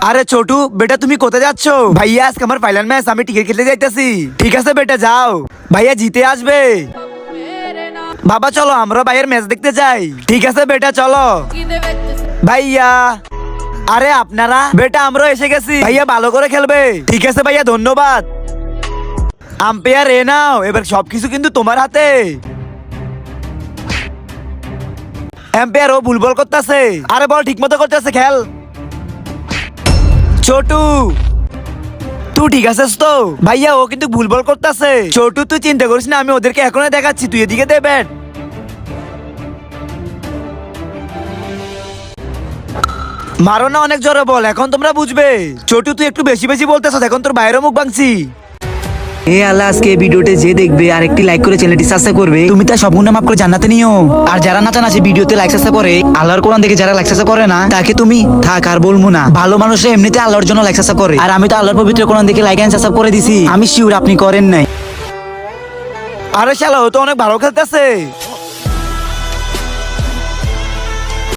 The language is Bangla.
আরে ছোটু বেটা তুমি কোথায় যাচ্ছ? ভাইয়া আজকে আমার ফাইনাল ম্যাচ, আমি টিকিট খেলতে যাইতেছি। ঠিক আছে বেটা যাও, ভাইয়া জিতে আসবে। বাবা চলো আমরা ভাইয়ের ম্যাচ দেখতে যাই। ঠিক আছে বেটা চলো। ভাইয়া আরে আপনারা? বেটা আমরা এসে গেছি। ভাইয়া ভালো করে খেলবে। ঠিক আছে ভাইয়া ধন্যবাদ। আম্পায়ার এ নাও, এবার সবকিছু কিন্তু তোমার হাতে। এম্পায়ার ও ভুল বল করতেছে। আরে বল ঠিক মতো করতেছে, খেল। ছোটু তুই ঠিক আছিস তো? ভাইয়া ও কিন্তু ভুল বল করতেছে। ছোটু তুই চিন্তা করিস না, আমি ওদেরকে এখনই দেখাচ্ছি, তুই এদিকে দে ব্যাট। মারো না অনেক জোরে বল, এখন তোমরা বুঝবে। ছোটু তুই একটু বেশি বেশি বলতেছ, এখন তোর বাইরেও মুখ ভাঙছি। এ আল্লাহ, আজকে এই ভিডিওতে যে দেখবে আর একটি লাইক করে চ্যানেলটি সাবস্ক্রাইব করবে, তুমি তার সম্পূর্ণ মাফ করে জান্নাতে নিও। আর যারা না চান আছে ভিডিওতে লাইক সাবস্ক্রাইব করে, আল্লাহর কোরআন দেখে যারা লাইক সাবস্ক্রাইব করে না, তাকে তুমি থাক আর বলবো না। ভালো মানুষরা এমনিতে আল্লাহর জন্য লাইক সাবস্ক্রাইব করে, আর আমি তো আল্লাহর পবিত্র কোরআন দেখে লাইক এন্ড সাবস্ক্রাইব করে দিছি। আমি শিওর আপনি করেন নাই। আরে শালা ও তো অনেক ভালো খেলতেছে।